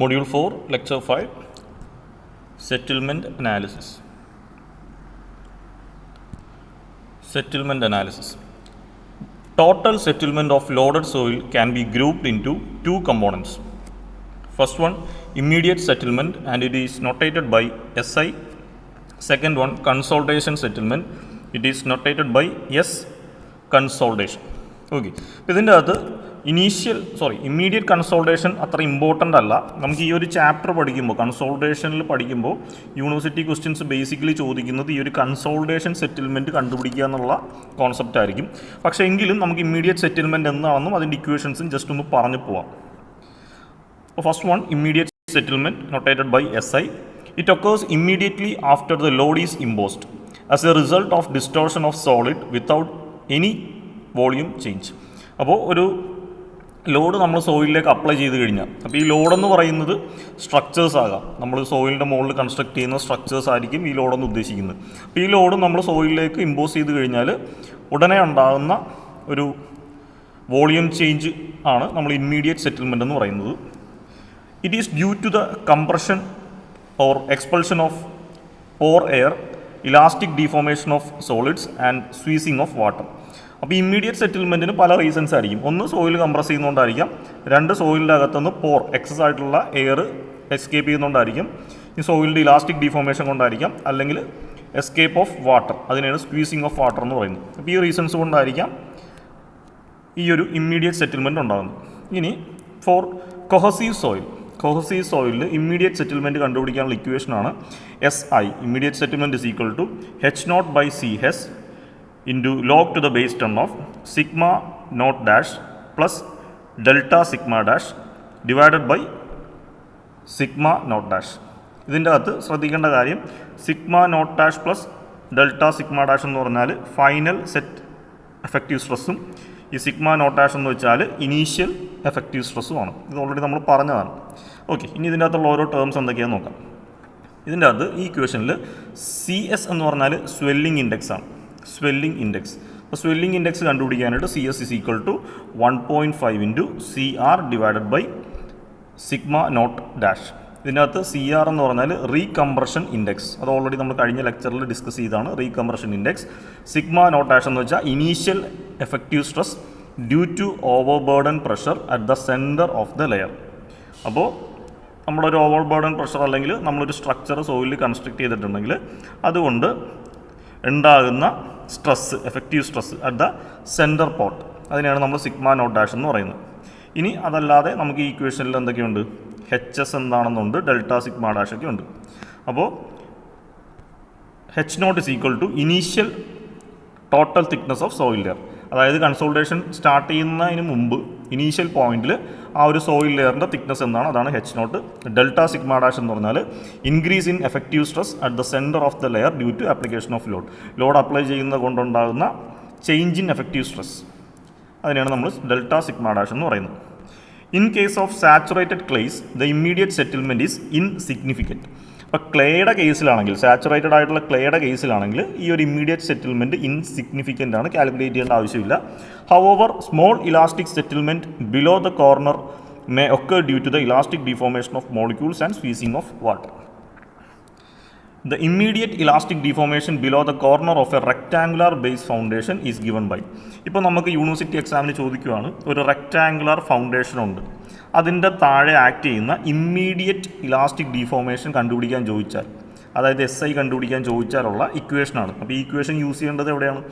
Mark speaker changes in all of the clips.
Speaker 1: Module 4, Lecture 5, Settlement Analysis. Settlement Analysis. Total settlement of loaded soil can be grouped into two components. First one, immediate settlement, and it is notated by SI. Second one, consolidation settlement, it is notated by S consolidation. Okay. ഇതിൻ്റെ അകത്ത് immediate consultation അത്ര important അല്ല. നമുക്ക് ഈ ഒരു chapter പഠിക്കുമ്പോൾ, കൺസോൾട്ടേഷനിൽ പഠിക്കുമ്പോൾ university questions basically ചോദിക്കുന്നത് ഈ ഒരു കൺസോൾട്ടേഷൻ സെറ്റിൽമെൻറ്റ് കണ്ടുപിടിക്കുക എന്നുള്ള കോൺസെപ്റ്റ് ആയിരിക്കും. പക്ഷേ എങ്കിലും നമുക്ക് ഇമ്മീഡിയറ്റ് സെറ്റിൽമെൻറ്റ് എന്താണെന്നും അതിൻ്റെ ഇക്വേഷൻസും ജസ്റ്റ് ഒന്ന് പറഞ്ഞു പോവാം. First one, immediate settlement notated by SI. It occurs immediately after the load is imposed as a result of distortion of solid without any volume change. അപ്പോൾ ഒരു ലോഡ് നമ്മൾ സോയിലിലേക്ക് അപ്ലൈ ചെയ്ത് കഴിഞ്ഞാൽ, അപ്പോൾ ഈ ലോഡെന്ന് പറയുന്നത് സ്ട്രക്ചേഴ്സ് ആകാം. നമ്മൾ സോയിലിൻ്റെ മുകളിൽ കൺസ്ട്രക്ട് ചെയ്യുന്ന സ്ട്രക്ചേഴ്സ് ആയിരിക്കും ഈ ലോഡെന്ന് ഉദ്ദേശിക്കുന്നത്. അപ്പോൾ ഈ ലോഡ് നമ്മൾ സോയിലിലേക്ക് ഇമ്പോസ് ചെയ്ത് കഴിഞ്ഞാൽ ഉടനെ ഉണ്ടാകുന്ന ഒരു വോളിയം ചേഞ്ച് ആണ് നമ്മൾ ഇമ്മീഡിയറ്റ് സെറ്റിൽമെൻ്റ് എന്ന് പറയുന്നത്. It is due to the compression or expulsion of pore air, elastic deformation of solids and squeezing of water. അപ്പോൾ ഇമ്മീഡിയറ്റ് സെറ്റിൽമെൻറ്റിന് പല റീസൺസ് ആയിരിക്കും. ഒന്ന്, സോയിൽ കംപ്രസ് ചെയ്യുന്നതുകൊണ്ടായിരിക്കാം. രണ്ട്, സോയിലിൻ്റെ അകത്തുനിന്ന് പോർ എക്സസ് ആയിട്ടുള്ള എയർ എസ്കേപ്പ് ചെയ്യുന്നതുകൊണ്ടായിരിക്കും. ഈ സോയിലിൻ്റെ ഇലാസ്റ്റിക് ഡിഫോർമേഷൻ കൊണ്ടായിരിക്കാം. അല്ലെങ്കിൽ എസ്കേപ്പ് ഓഫ് വാട്ടർ, അതിനാണ് സ്ക്വീസിങ് ഓഫ് വാട്ടർ എന്ന് പറയുന്നത്. അപ്പോൾ ഈ റീസൺസ് കൊണ്ടായിരിക്കാം ഈ ഒരു ഇമ്മീഡിയറ്റ് സെറ്റിൽമെൻറ്റ് ഉണ്ടാകുന്നത്. ഇനി ഫോർ കൊഹസീവ് സോയിലിൽ ഇമ്മീഡിയറ്റ് സെറ്റിൽമെൻറ്റ് കണ്ടുപിടിക്കാനുള്ള ഇക്വേഷനാണ് SI. Immediate settlement is equal to H0/CS into log to the base 10 of sigma naught dash plus delta sigma dash divided by sigma naught dash. ഇതിൻ്റെ അകത്ത് ശ്രദ്ധിക്കേണ്ട കാര്യം, sigma naught dash plus delta sigma dash എന്ന് പറഞ്ഞാൽ final set effective സ്ട്രെസ്സും ഈ sigma naught dash എന്ന് വെച്ചാൽ ഇനീഷ്യൽ എഫക്റ്റീവ് സ്ട്രെസ്സുമാണ്. ഇത് ഓൾറെഡി നമ്മൾ പറഞ്ഞതാണ്. ഓക്കെ, ഇനി ഇതിൻ്റെ അകത്തുള്ള ഓരോ ടേംസ് എന്തൊക്കെയാണെന്ന് നോക്കാം. ഇതിൻ്റെ അകത്ത് ഈ ഇക്വേഷനിൽ CS എന്ന് പറഞ്ഞാൽ സ്വെല്ലിംഗ് ഇൻഡെക്സ് ആണ്. Swelling index. അപ്പോൾ സ്വെല്ലിംഗ് ഇൻഡെക്സ് കണ്ടുപിടിക്കാനായിട്ട് CS is equal to 1.5 into CR divided by sigma naught dash. ഇതിനകത്ത് CR എന്ന് പറഞ്ഞാൽ റീകംപ്രഷൻ ഇൻഡെക്സ്. അത് ഓൾറെഡി നമ്മൾ കഴിഞ്ഞ ലെക്ചറിൽ ഡിസ്കസ് ചെയ്താണ്. Recompression index. Sigma naught dash എന്ന് വെച്ചാൽ initial effective stress due to overburden pressure at the centre of the layer. അപ്പോൾ നമ്മളൊരു ഓവർ ബേർഡൻ പ്രഷർ അല്ലെങ്കിൽ നമ്മളൊരു സ്ട്രക്ചർ സോയിലിൽ കൺസ്ട്രക്ട് ചെയ്തിട്ടുണ്ടെങ്കിൽ അതുകൊണ്ട് ഉണ്ടാകുന്ന stress, effective stress at the centre port, അതിനെയാണ് നമ്മൾ സിഗ്മ നോട്ട് ഡാഷ് എന്ന് പറയുന്നത്. ഇനി അതല്ലാതെ നമുക്ക് ഈ ഇക്വേഷനിൽ എന്തൊക്കെയുണ്ട്, HS എന്താണെന്നുണ്ട്, ഡെൽറ്റ സിഗ്മ ഡാഷ് ഒക്കെ ഉണ്ട്. അപ്പോൾ H0 is equal to initial total thickness of soil layer. അതായത് കൺസോൾട്ടേഷൻ സ്റ്റാർട്ട് ചെയ്യുന്നതിന് മുമ്പ് ഇനീഷ്യൽ പോയിന്റിൽ ആ ഒരു സോയിൽ ലെയറിൻ്റെ തിക്നെസ് എന്താണ്, അതാണ് H0. ഡെൽറ്റ സിഗ്മ ഡാഷ് എന്ന് പറഞ്ഞാൽ increase in effective stress at the centre of the layer due to application of load apply ചെയ്യുന്നത് കൊണ്ടുണ്ടാകുന്ന ചേഞ്ച് ഇൻ എഫക്റ്റീവ് സ്ട്രെസ്, അതിനെയാണ് നമ്മൾ ഡെൽറ്റ സിഗ്മ ഡാഷ് എന്ന് പറയുന്നത്. In case of saturated clays the immediate settlement is insignificant. അപ്പോൾ ക്ലേയുടെ കേസിലാണെങ്കിൽ, saturated ആയിട്ടുള്ള ക്ലേയുടെ കേസിലാണെങ്കിൽ ഈ ഒരു ഇമ്മീഡിയറ്റ് സെറ്റിൽമെൻറ്റ് ഇൻസിഗ്നിഫിക്കൻ്റ് ആണ്, കാൽക്കുലേറ്റ് ചെയ്യേണ്ട ആവശ്യമില്ല. However small elastic settlement below the corner may occur due to the elastic deformation of molecules and squeezing of water. The immediate elastic deformation below the corner of a rectangular base foundation is given by. ഇപ്പോൾ നമുക്ക് university എക്സാമിന് ചോദിക്കുകയാണ്, ഒരു rectangular foundation ഉണ്ട്, അതിൻ്റെ താഴെ act ചെയ്യുന്ന immediate elastic deformation കണ്ടുപിടിക്കാൻ ചോദിച്ചാൽ, അതായത് SI കണ്ടുപിടിക്കാൻ ചോദിച്ചാലുള്ള ഇക്വേഷനാണ്. അപ്പോൾ ഈ ഇക്വേഷൻ യൂസ് ചെയ്യേണ്ടത് എവിടെയാണ്,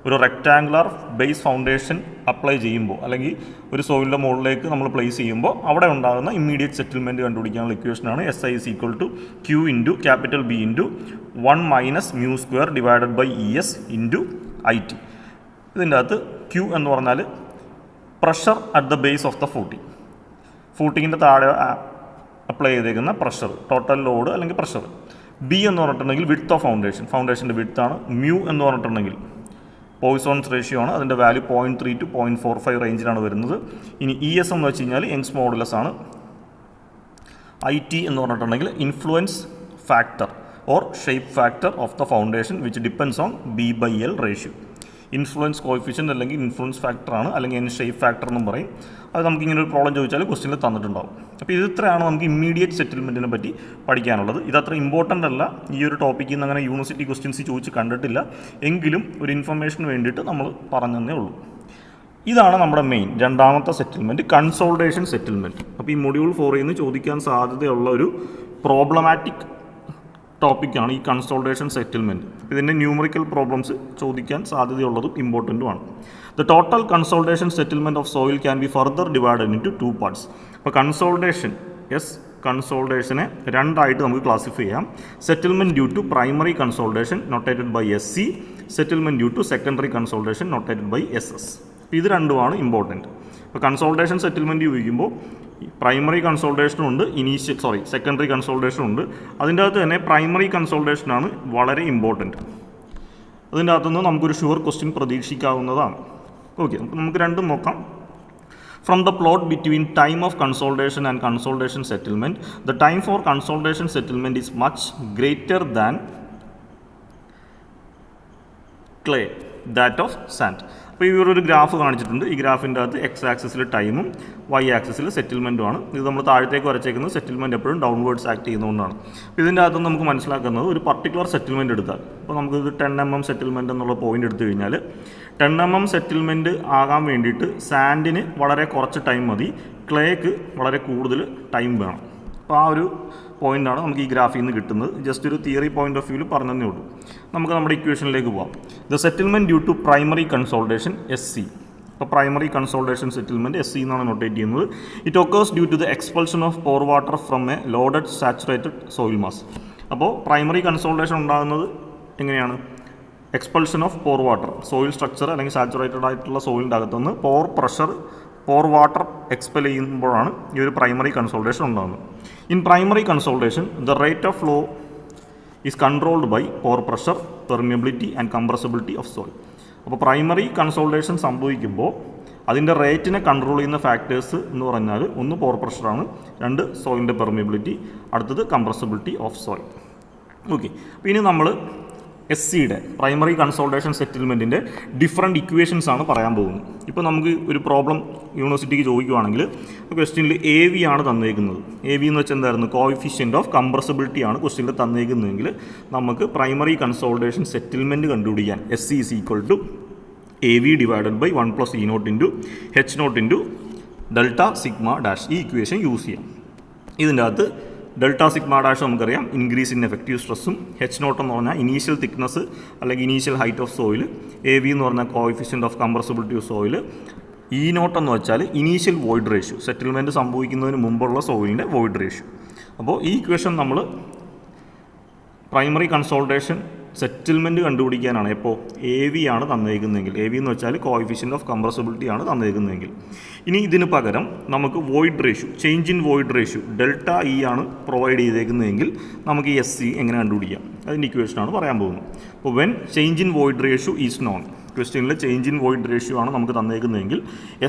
Speaker 1: ഒരു റെക്റ്റാങ്കുലർ ബേസ് ഫൗണ്ടേഷൻ അപ്ലൈ ചെയ്യുമ്പോൾ അല്ലെങ്കിൽ ഒരു സോയിലിൻ്റെ മുകളിലേക്ക് നമ്മൾ പ്ലേസ് ചെയ്യുമ്പോൾ അവിടെ ഉണ്ടാകുന്ന ഇമ്മീഡിയറ്റ് സെറ്റിൽമെൻറ്റ് കണ്ടുപിടിക്കാനുള്ള ഇക്വേഷനാണ് SI is equal to Q into capital B into 1 minus mu square divided by ES into IT. ഇതിൻ്റെ അകത്ത് Q എന്ന് പറഞ്ഞാൽ pressure at the base of the ഫൂട്ടിങ്ങിൻ്റെ താഴെ അപ്ലൈ ചെയ്തേക്കുന്ന പ്രഷർ, ടോട്ടൽ ലോഡ് അല്ലെങ്കിൽ പ്രഷർ. B എന്ന് പറഞ്ഞിട്ടുണ്ടെങ്കിൽ വിഡ്ത്ത് ഓഫ് ഫൗണ്ടേഷൻ്റെ വിഡ്ത്താണ്. മ്യൂ എന്ന് പറഞ്ഞിട്ടുണ്ടെങ്കിൽ പോയ്സോൺസ് റേഷ്യോ ആണ്, അതിൻ്റെ വാല്യൂ 0.3 to 0.45 റേഞ്ചിലാണ് വരുന്നത്. ഇനി ES എന്ന് വെച്ച് കഴിഞ്ഞാൽ യങ്സ് മോഡുലസ് ആണ്. IT എന്ന് പറഞ്ഞിട്ടുണ്ടെങ്കിൽ influence factor or shape factor of the foundation which depends on B/L ratio. Influence coefficient അല്ലെങ്കിൽ ഇൻഫ്ലുവൻസ് ഫാക്ടറാണ്, അല്ലെങ്കിൽ അതിന് ഷേപ്പ് ഫാക്ടർ എന്നും പറയും. അത് നമുക്ക് ഇങ്ങനെ ഒരു പ്രോബ്ലം ചോദിച്ചാൽ ക്വസ്റ്റ്യനിൽ തന്നിട്ടുണ്ടാവും. അപ്പോൾ ഇത് ഇത്രയാണ് നമുക്ക് ഇമ്മീഡിയറ്റ് സെറ്റിൽമെൻറ്റിനെ പറ്റി പഠിക്കാനുള്ളത്. ഇതത്ര ഇമ്പോർട്ടൻ്റ് അല്ല, ഈ ഒരു ടോപ്പിക്കിൽ നിന്ന് അങ്ങനെ യൂണിവേഴ്സിറ്റി ക്വസ്റ്റ്യൻസ് ചോദിച്ച് കണ്ടിട്ടില്ല, എങ്കിലും ഒരു ഇൻഫർമേഷന് വേണ്ടിയിട്ട് നമ്മൾ പറഞ്ഞതേ ഉള്ളൂ. ഇതാണ് നമ്മുടെ മെയിൻ രണ്ടാമത്തെ സെറ്റിൽമെൻറ്റ്, കൺസോൾട്ടേഷൻ സെറ്റിൽമെൻറ്റ്. അപ്പോൾ ഈ മൊഡ്യൂൾ 4 നിന്ന് ചോദിക്കാൻ സാധ്യതയുള്ള ഒരു പ്രോബ്ലമാറ്റിക് ടോപ്പിക്കാണ് ഈ കൺസോൾട്ടേഷൻ സെറ്റിൽമെൻറ്റ്. ഇതിൻ്റെ ന്യൂമറിക്കൽ പ്രോബ്ലംസ് ചോദിക്കാൻ സാധ്യതയുള്ളതും ഇമ്പോർട്ടൻറ്റുമാണ്. The total consolidation settlement of soil can be further divided into 2 parts. അപ്പോൾ കൺസോൾട്ടേഷനെ രണ്ടായിട്ട് നമുക്ക് ക്ലാസിഫൈ ചെയ്യാം. Settlement due to primary consolidation notated by SC, settlement due to secondary consolidation notated by SS. ഇത് രണ്ടുമാണ് ഇമ്പോർട്ടൻറ്റ്. ഇപ്പോൾ കൺസോൾട്ടേഷൻ സെറ്റിൽമെൻറ്റ് ചോദിക്കുമ്പോൾ primary കൺസോൾട്ടേഷനും ഉണ്ട്, സെക്കൻഡറി കൺസോൾട്ടേഷനും ഉണ്ട്. അതിൻ്റെ അകത്ത് തന്നെ പ്രൈമറി കൺസോൾട്ടേഷനാണ് വളരെ ഇമ്പോർട്ടൻറ്റ്. അതിൻ്റെ അകത്തുനിന്ന് നമുക്കൊരു ഷുവർ ക്വസ്റ്റ്യൻ പ്രതീക്ഷിക്കാവുന്നതാണ്. ഓക്കെ, നമുക്ക് രണ്ടും നോക്കാം. From the plot between time of consolidation and consolidation settlement, the time for consolidation settlement is much greater than clay, that of sand. അപ്പോൾ ഈ ഒരു ഗ്രാഫ് കാണിച്ചിട്ടുണ്ട്. ഈ ഗ്രാഫിൻ്റെ അകത്ത് X ആക്സിസിൽ ടൈമും Y ആക്സിസിൽ സെറ്റിൽമെൻറ്റുമാണ്. ഇത് നമ്മൾ താഴത്തേക്ക് വരച്ചേക്കുന്നത് സെറ്റിൽമെൻറ്റ് എപ്പോഴും ഡൗൺവേർഡ്സ് ആക്ട് ചെയ്യുന്നതുകൊണ്ടാണ്. അപ്പോൾ ഇതിൻ്റെ അകത്ത് നമുക്ക് മനസ്സിലാക്കുന്നത് ഒരു പർട്ടിക്കുലർ സെറ്റിൽമെൻറ്റ് എടുത്താൽ, ഇപ്പോൾ നമുക്കിത് 10 mm സെറ്റിൽമെൻറ്റ് എന്നുള്ള പോയിൻ്റ് എടുത്തു കഴിഞ്ഞാൽ 10 mm സെറ്റിൽമെൻറ്റ് ആകാൻ വേണ്ടിയിട്ട് സാൻഡിന് വളരെ കുറച്ച് ടൈം മതി, ക്ലേക്ക് വളരെ കൂടുതൽ ടൈം വേണം. അപ്പോൾ ആ ഒരു പോയിൻ്റാണ് നമുക്ക് ഈ ഗ്രാഫിൽ നിന്ന് കിട്ടുന്നത്. ജസ്റ്റ് ഒരു തിയറി പോയിൻ്റ് ഓഫ് വ്യൂവിൽ പറഞ്ഞതേ ഉള്ളൂ. നമുക്ക് നമ്മുടെ ഇക്വേഷനിലേക്ക് പോകാം. The settlement due to primary consolidation SC. അപ്പോൾ പ്രൈമറി കൺസോൾട്ടേഷൻ സെറ്റിൽമെൻറ്റ് SC എന്നാണ് നോട്ടേറ്റ് ചെയ്യുന്നത്. It occurs due to the expulsion of pore water from a loaded saturated soil mass. അപ്പോൾ പ്രൈമറി കൺസോൾട്ടേഷൻ ഉണ്ടാകുന്നത് എങ്ങനെയാണ്? Expulsion of pore water, soil structure അല്ലെങ്കിൽ saturated ആയിട്ടുള്ള സോയിലിൻ്റെ അകത്തുനിന്ന് പോർ വാട്ടർ എക്സ്പെൽ ചെയ്യുമ്പോഴാണ് ഈ ഒരു പ്രൈമറി കൺസോൾട്ടേഷൻ ഉണ്ടാകുന്നത്. In primary consolidation the rate of flow is controlled by pore pressure, permeability and compressibility of soil. അപ്പോൾ പ്രൈമറി കൺസോൾട്ടേഷൻ സംഭവിക്കുമ്പോൾ അതിൻ്റെ റേറ്റിനെ കൺട്രോൾ ചെയ്യുന്ന ഫാക്ടേഴ്സ് എന്ന് പറഞ്ഞാൽ ഒന്ന് പോർ പ്രഷറാണ്, രണ്ട് സോയിലിൻ്റെ പെർമിയബിലിറ്റി, അടുത്തത് കംപ്രസിബിലിറ്റി ഓഫ് സോയിൽ. ഓക്കെ, അപ്പോൾ ഇനി നമ്മൾ SCയുടെ പ്രൈമറി കൺസോൾട്ടേഷൻ സെറ്റിൽമെൻറ്റിൻ്റെ ഡിഫറെൻറ്റ് ഇക്വേഷൻസ് ആണ് പറയാൻ പോകുന്നത്. ഇപ്പോൾ നമുക്ക് ഒരു പ്രോബ്ലം യൂണിവേഴ്സിറ്റിക്ക് ചോദിക്കുവാണെങ്കിൽ ക്വസ്റ്റ്യനിൽ AV ആണ് തന്നേക്കുന്നത്. AV എന്ന് വെച്ചാൽ എന്തായിരുന്നു? കോഎഫിഷ്യൻ്റ് ഓഫ് കംപ്രസിബിലിറ്റി ആണ് ക്വസ്റ്റ്യനിൽ തന്നേക്കുന്നതെങ്കിൽ നമുക്ക് പ്രൈമറി കൺസോൾട്ടേഷൻ സെറ്റിൽമെൻറ്റ് കണ്ടുപിടിക്കാൻ SC is equal to AV divided by 1 + E0 into H0 into delta sigma dash. ഈ ഇക്വേഷൻ യൂസ് ചെയ്യാം. ഇതിൻ്റെ അകത്ത് ഡെൽറ്റ സിഗ്മ ഡാഷ് നമുക്കറിയാം ഇൻക്രീസ് ഇൻ എഫക്റ്റീവ് സ്ട്രെസ്സും, H0 എന്ന് പറഞ്ഞാൽ ഇനീഷ്യൽ തിക്നെസ് അല്ലെങ്കിൽ initial height of soil, AV എന്ന് പറഞ്ഞാൽ coefficient of compressibility of soil, E0 എന്ന് വെച്ചാൽ ഇനീഷ്യൽ വോയിഡ് റേഷ്യോ, സെറ്റിൽമെൻറ്റ് സംഭവിക്കുന്നതിന് മുമ്പുള്ള സോയിലിൻ്റെ വോയിഡ് റേഷ്യോ. അപ്പോൾ ഈ ഇക്വേഷൻ നമ്മൾ പ്രൈമറി കൺസോൾട്ടേഷൻ സെറ്റിൽമെൻറ്റ് കണ്ടുപിടിക്കാനാണ്. എപ്പോൾ AV ആണ് തന്നേക്കുന്നതെങ്കിൽ, AV എന്ന് വെച്ചാൽ കോഎഫിഷ്യൻ്റ് ഓഫ് കംപ്രസിബിലിറ്റി ആണ് തന്നേക്കുന്നതെങ്കിൽ, ഇനി ഇതിന് പകരം നമുക്ക് void ratio, change in void ratio delta E ആണ് പ്രൊവൈഡ് ചെയ്തേക്കുന്നതെങ്കിൽ നമുക്ക് ഈ SC എങ്ങനെ കണ്ടുപിടിക്കാം? അതിൻ്റെ ഇക്വേഷനാണ് പറയാൻ പോകുന്നത്. അപ്പോൾ when change in void ratio is known, ക്വസ്റ്റ്യനിൽ ചേഞ്ച് ഇൻ വോയിഡ് റേഷ്യോ ആണ് നമുക്ക് തന്നേക്കുന്നതെങ്കിൽ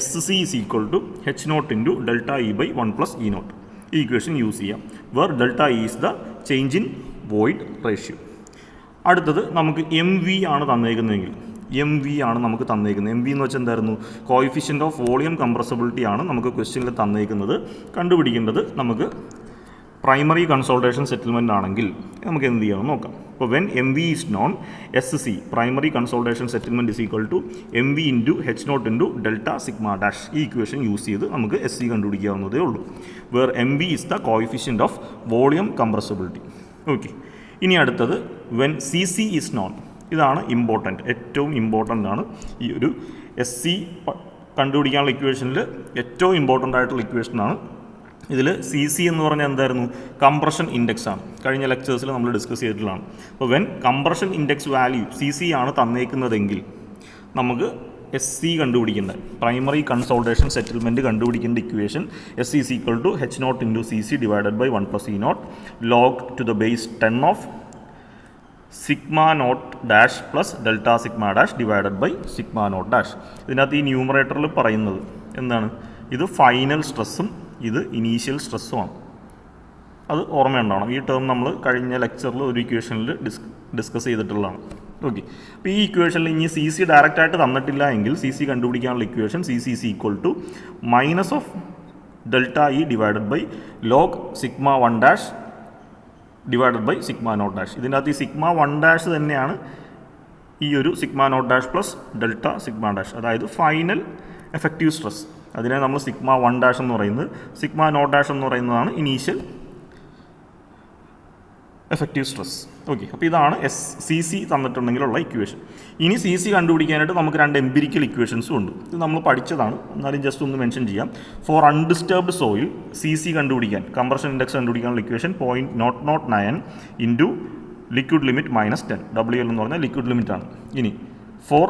Speaker 1: SC is equal to H0 into delta E by 1 + E0. ഈ ഇക്വേഷൻ യൂസ് ചെയ്യാം, where delta E is the change in void ratio. അടുത്തത് നമുക്ക് MV ആണ് തന്നേക്കുന്നതെങ്കിൽ, MV ആണ് നമുക്ക് തന്നേക്കുന്നത്. MV എന്ന് വെച്ചാൽ എന്തായിരുന്നു? കോഎഫിഷ്യൻ്റ് ഓഫ് വോളിയം കംപ്രസിബിലിറ്റി ആണ് നമുക്ക് ക്വസ്റ്റ്യനിൽ തന്നേക്കുന്നത്. കണ്ടുപിടിക്കേണ്ടത് നമുക്ക് പ്രൈമറി കൺസോൾട്ടേഷൻ സെറ്റിൽമെൻ്റ് ആണെങ്കിൽ നമുക്ക് എന്ത് ചെയ്യണം നോക്കാം. അപ്പോൾ when MV is known, SC primary consolidation settlement is equal to MV into H0 into delta sigma dash. ഈ ഇക്വേഷൻ യൂസ് ചെയ്ത് നമുക്ക് SC കണ്ടുപിടിക്കാവുന്നതേ ഉള്ളൂ, where MV is the coefficient of volume compressibility. Okay, ഇനി അടുത്തത് വെൻ CC ഈസ് നോൺ. ഇതാണ് important, ഏറ്റവും important ആണ് ഈ ഒരു SC കണ്ടുപിടിക്കാനുള്ള ഇക്വേഷനിൽ ഏറ്റവും ഇമ്പോർട്ടൻ്റ് ആയിട്ടുള്ള ഇക്വേഷനാണ്. ഇതിൽ CC എന്ന് പറഞ്ഞാൽ എന്തായിരുന്നു? കംപ്രഷൻ ഇൻഡെക്സ് ആണ്. കഴിഞ്ഞ ലെക്ചേഴ്സിൽ നമ്മൾ ഡിസ്കസ് ചെയ്തിട്ടുള്ളതാണ്. അപ്പോൾ when compression index value CC ആണ് തന്നേക്കുന്നതെങ്കിൽ നമുക്ക് SC കണ്ടുപിടിക്കേണ്ട, പ്രൈമറി കൺസോൾട്ടേഷൻ സെറ്റിൽമെൻറ്റ് കണ്ടുപിടിക്കേണ്ട equation SC is equal to H0 into CC divided by 1 + E0 log to the base 10 of sigma naught dash plus delta sigma dash divided by sigma naught dash. ഇതിനകത്ത് ഈ ന്യൂമറേറ്ററിൽ പറയുന്നത് എന്താണ്? ഇത് final സ്ട്രെസ്സും ഇത് initial സ്ട്രെസ്സുമാണ്. അത് ഓർമ്മയുണ്ടാവണം. ഈ ടേം നമ്മൾ കഴിഞ്ഞ ലെക്ചറിൽ ഒരു ഇക്വേഷനിൽ ഡിസ്കസ് ചെയ്തിട്ടുള്ളതാണ്. ഓക്കെ. അപ്പോൾ ഈ ഇക്വേഷനിൽ ഇനി സി സി ഡയറക്റ്റായിട്ട് തന്നിട്ടില്ല എങ്കിൽ സി സി കണ്ടുപിടിക്കാനുള്ള ഇക്വേഷൻ c c is equal to minus of delta e divided by log sigma 1 dash divided by sigma naught dash. ഇതിൻ്റെ അകത്ത് ഈ സിഗ്മ 1 ഡാഷ് തന്നെയാണ് ഈ ഒരു sigma naught dash plus delta sigma dash, അതായത് ഫൈനൽ എഫക്റ്റീവ് സ്ട്രെസ്. അതിനെ നമ്മൾ sigma 1 dash എന്ന് പറയുന്നത്, സിഗ്മ നോട്ട് ഡാഷ് എന്ന് പറയുന്നതാണ് ഇനീഷ്യൽ എഫക്റ്റീവ് സ്ട്രെസ്. ഓക്കെ. അപ്പോൾ ഇതാണ് സി സി തന്നിട്ടുണ്ടെങ്കിലുള്ള ഇക്വേഷൻ. ഇനി സി സി കണ്ടുപിടിക്കാനായിട്ട് നമുക്ക് 2 എംപിരിക്കൽ ഇക്വേഷൻസും ഉണ്ട്. ഇത് നമ്മൾ പഠിച്ചതാണ്, എന്നാലും ജസ്റ്റ് ഒന്ന് മെൻഷൻ ചെയ്യാം. For undisturbed soil C C കണ്ടുപിടിക്കാൻ, കംപ്രഷൻ ഇൻഡെക്സ് കണ്ടുപിടിക്കാനുള്ള equation 0.009 into liquid limit -10. WL എന്ന് പറഞ്ഞാൽ ലിക്വിഡ് ലിമിറ്റ് ആണ്. ഇനി for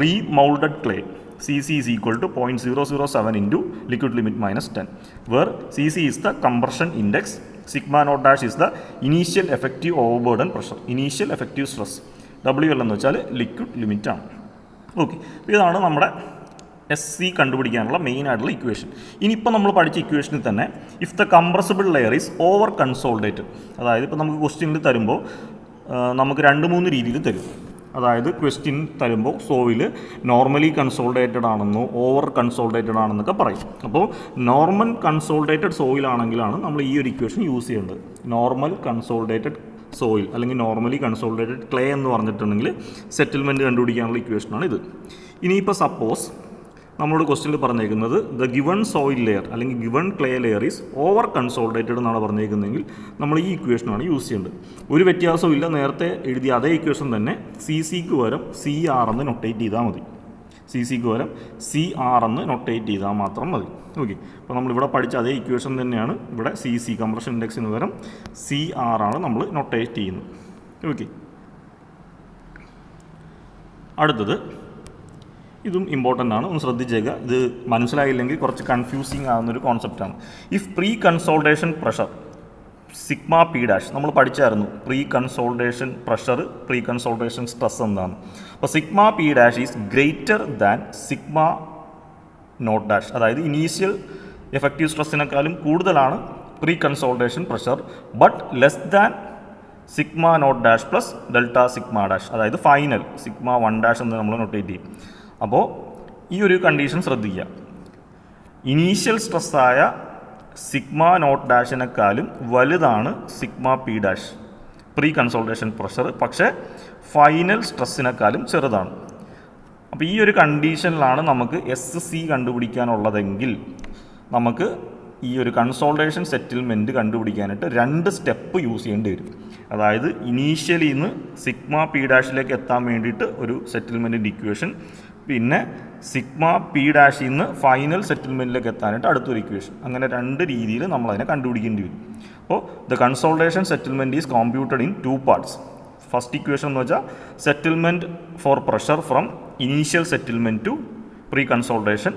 Speaker 1: remoulded clay CC is equal to 0.007 into liquid limit -10, where CC is the compression index, sigma naught dash is the initial effective overburden pressure, initial effective stress. WL എന്ന് വെച്ചാൽ liquid limit ആണ്. Okay. ഇതാണ് നമ്മുടെ SC കണ്ടുപിടിക്കാനുള്ള main ആയിട്ടുള്ള equation. ഇനിയിപ്പോൾ നമ്മൾ പഠിച്ച ഇക്വേഷനിൽ തന്നെ if the compressible layer is over consolidated, അതായത് ഇപ്പോൾ നമുക്ക് ക്വസ്റ്റ്യനിൽ തരുമ്പോൾ നമുക്ക് 2-3 രീതിയിൽ തരും. അതായത് ക്വസ്റ്റ്യൻ തരുമ്പോൾ സോയിൽ നോർമലി കൺസോൾഡേറ്റഡ് ആണെന്നോ ഓവർ കൺസോൾഡേറ്റഡ് ആണെന്നൊക്കെ പറയും. അപ്പോൾ നോർമൽ കൺസോൾഡേറ്റഡ് സോയിൽ ആണെങ്കിലാണ് നമ്മൾ ഈ ഒരു ഇക്വേഷൻ യൂസ് ചെയ്യേണ്ടത്. നോർമൽ കൺസോൾഡേറ്റഡ് സോയിൽ അല്ലെങ്കിൽ നോർമലി കൺസോൾഡേറ്റഡ് ക്ലേ എന്ന് പറഞ്ഞിട്ടുണ്ടെങ്കിൽ സെറ്റിൽമെൻറ്റ് കണ്ടുപിടിക്കാനുള്ള ഇക്വേഷനാണ് ഇത്. ഇനിയിപ്പോൾ സപ്പോസ് നമ്മളോട് ക്വസ്റ്റ്യനിൽ പറഞ്ഞേക്കുന്നത് ദ ഗിവൺ സോയിൽ ലെയർ അല്ലെങ്കിൽ given clay layer is over consolidated എന്നാണ് പറഞ്ഞേക്കുന്നതെങ്കിൽ നമ്മൾ ഈ ഇക്വേഷനാണ് യൂസ് ചെയ്യേണ്ടത്. ഒരു വ്യത്യാസവും ഇല്ല, നേരത്തെ എഴുതിയ അതേ ഇക്വേഷൻ തന്നെ സി സിക്ക് പകരം CR എന്ന് നൊട്ടേറ്റ് ചെയ്താൽ മതി. സി സിക്ക് പകരം CR എന്ന് നൊട്ടേറ്റ് ചെയ്താൽ മാത്രം മതി. ഓക്കെ. അപ്പോൾ നമ്മളിവിടെ പഠിച്ച അതേ ഇക്വേഷൻ തന്നെയാണ് ഇവിടെ CC കംപ്രഷൻ ഇൻഡെക്സിന് പകരം CR ആണ് നമ്മൾ നൊട്ടേറ്റ് ചെയ്യുന്നത്. ഓക്കെ. അടുത്തത് ഇതും ഇമ്പോർട്ടൻ്റ് ആണ്, ഒന്ന് ശ്രദ്ധിച്ചേക്കുക. ഇത് മനസ്സിലായില്ലെങ്കിൽ കുറച്ച് കൺഫ്യൂസിങ് ആകുന്നൊരു കോൺസെപ്റ്റാണ്. If pre consolidation pressure sigma P dash നമ്മൾ പഠിച്ചായിരുന്നു. Pre consolidation pressure, pre consolidation stress എന്താണ്. അപ്പോൾ sigma P dash is greater than sigma naught dash, അതായത് ഇനീഷ്യൽ എഫക്റ്റീവ് സ്ട്രെസ്സിനേക്കാളും കൂടുതലാണ് pre consolidation pressure, but less than sigma naught dash plus delta sigma dash, അതായത് final sigma 1 dash എന്ന് നമ്മൾ notate ചെയ്യും. അപ്പോൾ ഈ ഒരു കണ്ടീഷൻ ശ്രദ്ധിക്കുക. ഇനീഷ്യൽ സ്ട്രെസ്സായ സിഗ്മ നോട്ട് ഡാഷിനേക്കാളും വലുതാണ് sigma P dash pre consolidation pressure, പക്ഷേ ഫൈനൽ സ്ട്രെസ്സിനേക്കാളും ചെറുതാണ്. അപ്പോൾ ഈ ഒരു കണ്ടീഷനിലാണ് നമുക്ക് SC കണ്ടുപിടിക്കാനുള്ളതെങ്കിൽ നമുക്ക് ഈ ഒരു കൺസോൾട്ടേഷൻ സെറ്റിൽമെൻറ്റ് കണ്ടുപിടിക്കാനായിട്ട് 2 സ്റ്റെപ്പ് യൂസ് ചെയ്യേണ്ടി വരും. അതായത് ഇനീഷ്യലി നിന്ന് സിഗ്മ പി ഡാഷിലേക്ക് എത്താൻ വേണ്ടിയിട്ട് ഒരു സെറ്റിൽമെൻറ്റിൻ്റെ ഇക്വേഷൻ, പിന്നെ സിഗ്മ പി ഡാഷിൽ നിന്ന് ഫൈനൽ സെറ്റിൽമെൻറ്റിലേക്ക് എത്താനായിട്ട് അടുത്തൊരു ഇക്വേഷൻ. അങ്ങനെ 2 രീതിയിൽ നമ്മളതിനെ കണ്ടുപിടിക്കേണ്ടി വരും. അപ്പോൾ the consolidation settlement is computed in 2 parts. First equation എന്ന് വെച്ചാൽ settlement for pressure from initial settlement to pre consolidation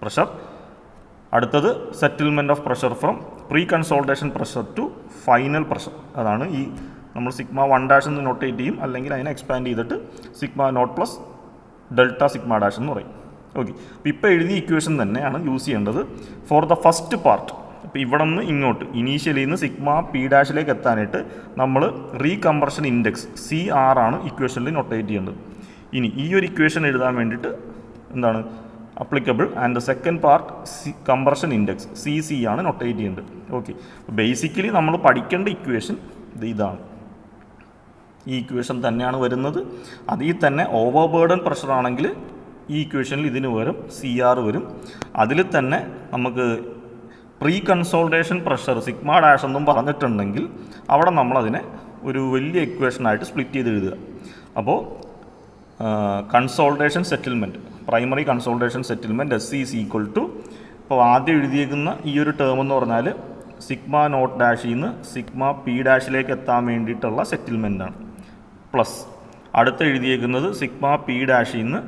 Speaker 1: pressure. അടുത്തത് settlement of pressure from pre consolidation pressure to final pressure. അതാണ് ഈ നമ്മൾ സിഗ്മ 1 ഡാഷ് എന്ന് notate ചെയ്യും, അല്ലെങ്കിൽ അതിനെ എക്സ്പാൻഡ് ചെയ്തിട്ട് sigma naught plus delta sigma dash എന്ന് പറയും. ഓക്കെ. അപ്പോൾ ഇപ്പോൾ എഴുതിയ ഇക്വേഷൻ തന്നെയാണ് യൂസ് ചെയ്യേണ്ടത് ഫോർ ദ ഫസ്റ്റ് പാർട്ട്. അപ്പോൾ ഇവിടെ നിന്ന് ഇങ്ങോട്ട് ഇനീഷ്യലിൽ നിന്ന് സിഗ്മ പി ഡാഷിലേക്ക് എത്താനായിട്ട് നമ്മൾ റീകംപ്രഷൻ ഇൻഡെക്സ് CR ആണ് ഇക്വേഷനിൽ നൊട്ടേറ്റ് ചെയ്യേണ്ടത്. ഇനി ഈ ഒരു ഇക്വേഷൻ എഴുതാൻ വേണ്ടിയിട്ട് എന്താണ് applicable and the second part compression index CC ആണ് നൊട്ടേറ്റ് ചെയ്യേണ്ടത്. ഓക്കെ. ബേസിക്കലി നമ്മൾ പഠിക്കേണ്ട ഇക്വേഷൻ ഇതാണ്. ഈ ഇക്വേഷൻ തന്നെയാണ് വരുന്നത്. അതിൽ തന്നെ ഓവർ ബേർഡൻ പ്രഷർ ആണെങ്കിൽ ഈ ഇക്വേഷനിൽ ഇതിന് പകരം CR വരും. അതിൽ തന്നെ നമുക്ക് pre consolidation pressure sigma dash എന്നും പറഞ്ഞിട്ടുണ്ടെങ്കിൽ അവിടെ നമ്മളതിനെ ഒരു വലിയ ഇക്വേഷനായിട്ട് സ്പ്ലിറ്റ് ചെയ്ത് എഴുതുക. അപ്പോൾ consolidation settlement, primary consolidation settlement SC is equal to, ഇപ്പോൾ ആദ്യം എഴുതിയേക്കുന്ന ഈ ഒരു ടേം എന്ന് പറഞ്ഞാൽ സിഗ്മ നോട്ട് ഡാഷിൽ നിന്ന് സിഗ്മ പി ഡാഷിലേക്ക് എത്താൻ വേണ്ടിയിട്ടുള്ള സെറ്റിൽമെൻറ്റാണ്, പ്ലസ് അടുത്ത് എഴുതിയേക്കുന്നത് സിഗ്മ പി ഡാഷിൽ നിന്ന്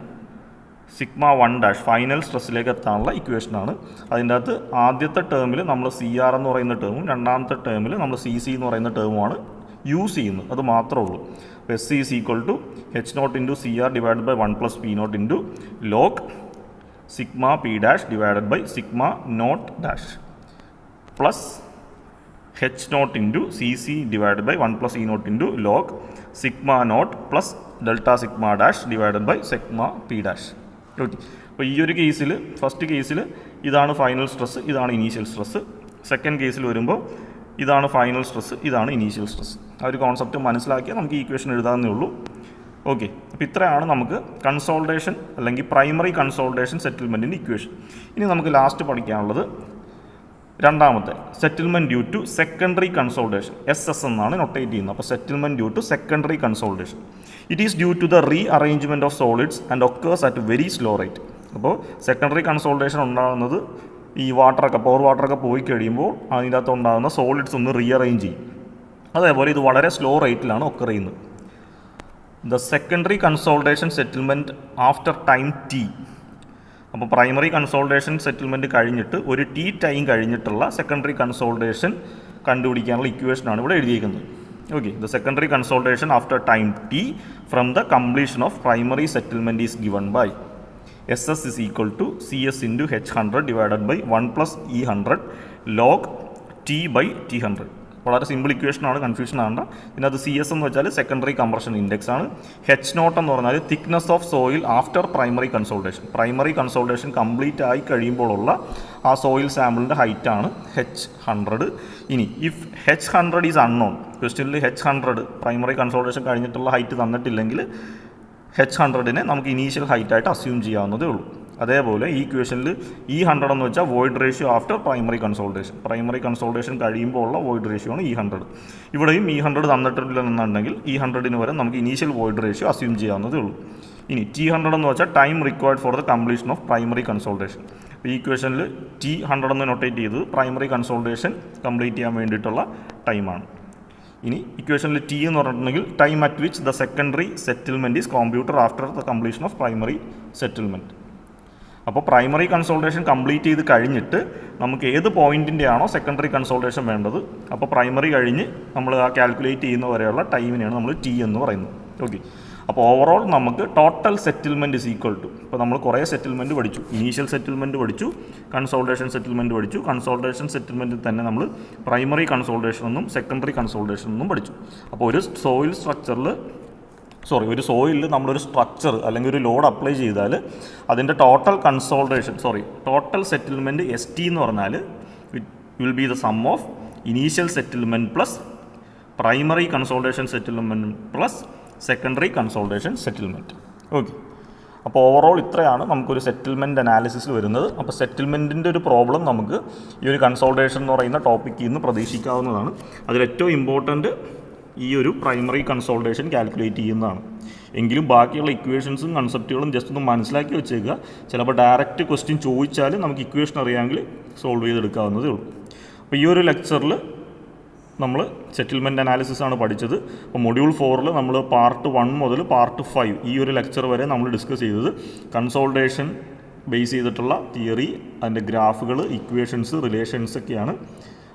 Speaker 1: സിഗ്മ 1 ഡാഷ് ഫൈനൽ സ്ട്രെസ്സിലേക്ക് എത്താനുള്ള ഇക്വേഷനാണ്. അതിൻ്റെ അകത്ത് ആദ്യത്തെ ടേമിൽ നമ്മൾ CR എന്ന് പറയുന്ന ടേമും രണ്ടാമത്തെ ടേമിൽ നമ്മൾ CC എന്ന് പറയുന്ന ടേമുമാണ് യൂസ് ചെയ്യുന്നത്. അത് മാത്രമേ ഉള്ളൂ. SC is equal to H0 into CR divide by 1 plus P0 into log sigma P dash divided by sigma naught dash plus h naught into cc divided by 1 plus e naught into log sigma naught plus delta sigma dash divided by sigma p dash. Okay, അപ്പോൾ ഈ ഒരു കേസിൽ first കേസിൽ ഇതാണ് final stress, ഇതാണ് initial stress. Second കേസിൽ വരുമ്പോൾ ഇതാണ് ഫൈനൽ സ്ട്രെസ്, ഇതാണ് ഇനീഷ്യൽ സ്ട്രെസ്. ആ ഒരു കോൺസെപ്റ്റ് മനസ്സിലാക്കിയാൽ നമുക്ക് ഈ ഇക്വേഷൻ എഴുതാവുന്നേ ഉള്ളൂ. ഓക്കെ, അപ്പോൾ ഇത്രയാണ് നമുക്ക് കൺസോൾട്ടേഷൻ അല്ലെങ്കിൽ പ്രൈമറി കൺസോൾട്ടേഷൻ സെറ്റിൽമെൻറ്റിൻ്റെ ഇക്വേഷൻ. ഇനി നമുക്ക് ലാസ്റ്റ് പഠിക്കാനുള്ളത് രണ്ടാമത്തെ settlement due to secondary consolidation, SS എന്നാണ് നൊട്ടേറ്റ് ചെയ്യുന്നത്. അപ്പോൾ settlement due to secondary consolidation, it is due to the rearrangement of solids and occurs at very slow rate. അപ്പോൾ secondary consolidation ഉണ്ടാകുന്നത് ഈ പവർ വാട്ടറൊക്കെ പോയി കഴിയുമ്പോൾ അതിൻ്റെ അകത്ത് ഉണ്ടാകുന്ന സോളിഡ്സ് ഒന്ന് റീ അറേഞ്ച് ചെയ്യും. അതേപോലെ ഇത് വളരെ സ്ലോ റേറ്റിലാണ് ഒക്കർ ചെയ്യുന്നത്. The secondary consolidation settlement after time T. അപ്പോൾ പ്രൈമറി കൺസോൾട്ടേഷൻ സെറ്റിൽമെൻറ്റ് കഴിഞ്ഞിട്ട് ഒരു T ടൈം കഴിഞ്ഞിട്ടുള്ള സെക്കൻഡറി കൺസോൾട്ടേഷൻ കണ്ടുപിടിക്കാനുള്ള ഇക്വേഷനാണ് ഇവിടെ എഴുതിയിരിക്കുന്നത്. Okay, the secondary consolidation after time T from the completion of primary settlement is given by SS is equal to CS into H100 divided by 1 plus E100 log T by T100. വളരെ simple ഇക്വേഷനാണ്, confusion ആണ്ട. ഇതിനകത്ത് CS എന്ന് വെച്ചാൽ secondary compression index ആണ്. H not എന്ന് പറഞ്ഞാൽ thickness of soil after primary consultation. Primary consolidation complete ആയി കഴിയുമ്പോഴുള്ള ആ സോയിൽ സാമ്പിളിൻ്റെ ഹൈറ്റ് ആണ് H100. ഇനി ഇഫ് H100 ഈസ് അൺനോൺ, ക്വസ്റ്റ്യനിൽ H100 പ്രൈമറി കൺസോൾട്ടേഷൻ കഴിഞ്ഞിട്ടുള്ള ഹൈറ്റ് തന്നിട്ടില്ലെങ്കിൽ H100നെ നമുക്ക് ഇനീഷ്യൽ ഹൈറ്റായിട്ട് അസ്യൂം ചെയ്യാവുന്നതേ ഉള്ളൂ. അതേപോലെ ഈ ഇക്വേഷനിൽ E100 എന്ന് വെച്ചാൽ void ratio after primary consultation. Primary consultation കഴിയുമ്പോൾ ഉള്ള വോയിഡ് റേഷ്യോ ആണ് E100. ഇവിടെയും E100 തന്നിട്ടില്ലെന്നുണ്ടെങ്കിൽ E100ന് വരെ നമുക്ക് ഇനീഷ്യൽ വോയിഡ് റേഷ്യോ അസ്യൂം ചെയ്യാവുന്നതേ ഉള്ളൂ. ഇനി T100 എന്ന് വെച്ചാൽ time required for the completion of primary consultation. അപ്പോൾ ഈ ഇക്വേഷനിൽ T100 എന്ന് നൊട്ടേറ്റ് ചെയ്തത് പ്രൈമറി കൺസോൾട്ടേഷൻ കംപ്ലീറ്റ് ചെയ്യാൻ വേണ്ടിയിട്ടുള്ള ടൈമാണ്. ഇനി ഇക്വേഷനിൽ T എന്ന് പറഞ്ഞിട്ടുണ്ടെങ്കിൽ time at which the secondary settlement is computed after the completion of primary settlement. അപ്പോൾ പ്രൈമറി കൺസോൾട്ടേഷൻ കംപ്ലീറ്റ് ചെയ്ത് കഴിഞ്ഞിട്ട് നമുക്ക് ഏത് പോയിൻറ്റിൻ്റെ ആണോ സെക്കൻഡറി കൺസോൾട്ടേഷൻ വേണ്ടത്, അപ്പോൾ പ്രൈമറി കഴിഞ്ഞ് നമ്മൾ ആ കാൽക്കുലേറ്റ് ചെയ്യുന്ന വരെയുള്ള ടൈമിനെയാണ് നമ്മൾ T എന്ന് പറയുന്നത്. ഓക്കെ, അപ്പോൾ ഓവറോൾ നമുക്ക് total settlement is equal to, ഇപ്പോൾ നമ്മൾ കുറേ സെറ്റിൽമെൻറ്റ് പഠിച്ചു. ഇനീഷ്യൽ സെറ്റിൽമെൻറ്റ് പഠിച്ചു, കൺസോൾട്ടേഷൻ സെറ്റിൽമെൻറ്റ് പഠിച്ചു. കൺസോൾട്ടേഷൻ സെറ്റിൽമെൻറ്റിൽ തന്നെ നമ്മൾ പ്രൈമറി കൺസോൾട്ടേഷൻ എന്നും സെക്കൻഡറി കൺസോൾട്ടേഷൻ എന്നും പഠിച്ചു. അപ്പോൾ ഒരു സോയിലിൽ നമ്മളൊരു സ്ട്രക്ചർ അല്ലെങ്കിൽ ഒരു ലോഡ് അപ്ലൈ ചെയ്താൽ അതിൻ്റെ ടോട്ടൽ സെറ്റിൽമെൻറ്റ് ST എന്ന് പറഞ്ഞാൽ it will be the sum of initial settlement plus primary consolidation settlement plus secondary consolidation settlement. Okay, അപ്പോൾ ഓവറോൾ ഇത്രയാണ് നമുക്കൊരു സെറ്റിൽമെൻറ്റ് അനാലിസിസിൽ വരുന്നത്. അപ്പോൾ സെറ്റിൽമെൻറ്റിൻ്റെ ഒരു പ്രോബ്ലം നമുക്ക് ഈ ഒരു കൺസോൾട്ടേഷൻ എന്ന് പറയുന്ന ടോപ്പിക്കിൽ നിന്ന് പ്രതീക്ഷിക്കാവുന്നതാണ്. അതിലേറ്റവും ഇമ്പോർട്ടൻറ്റ് ഈ ഒരു പ്രൈമറി കൺസോൾട്ടേഷൻ കാൽക്കുലേറ്റ് ചെയ്യുന്നതാണ്. എങ്കിലും ബാക്കിയുള്ള ഇക്വേഷൻസും കൺസെപ്റ്റുകളും ജസ്റ്റ് ഒന്ന് മനസ്സിലാക്കി വെച്ചേക്കുക. ചിലപ്പോൾ ഡയറക്റ്റ് ക്വസ്റ്റ്യൻ ചോദിച്ചാൽ നമുക്ക് ഇക്വേഷൻ അറിയാമെങ്കിൽ സോൾവ് ചെയ്തെടുക്കാവുന്നതേ ഉള്ളൂ. അപ്പോൾ ഈ ഒരു ലെക്ചറിൽ നമ്മൾ സെറ്റിൽമെൻറ്റ് അനാലിസിസ് ആണ് പഠിച്ചത്. അപ്പോൾ മൊഡ്യൂൾ 4 നമ്മൾ പാർട്ട് 1 മുതൽ പാർട്ട് 5 ഈ ഒരു ലെക്ചർ വരെ നമ്മൾ ഡിസ്കസ് ചെയ്തത് കൺസോൾട്ടേഷൻ ബേസ് ചെയ്തിട്ടുള്ള തിയറി, അതിൻ്റെ ഗ്രാഫുകൾ, ഇക്വേഷൻസ്, റിലേഷൻസ് ഒക്കെയാണ്.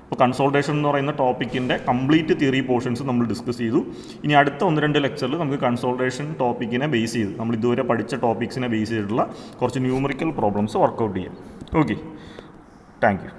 Speaker 1: അപ്പോൾ കൺസോൾട്ടേഷൻ എന്ന് പറയുന്ന ടോപ്പിക്കിൻ്റെ കംപ്ലീറ്റ് തിയറി പോർഷൻസ് നമ്മൾ ഡിസ്കസ് ചെയ്തു. ഇനി അടുത്ത 1-2 ലെക്ചറിൽ നമുക്ക് കൺസോൾട്ടേഷൻ ടോപ്പിക്കിനെ ബേസ് ചെയ്ത് നമ്മൾ ഇതുവരെ പഠിച്ച ടോപ്പിക്സിനെ ബേസ് ചെയ്തിട്ടുള്ള കുറച്ച് ന്യൂമറിക്കൽ പ്രോബ്ലംസ് വർക്കൗട്ട് ചെയ്യാം. Okay, thank you.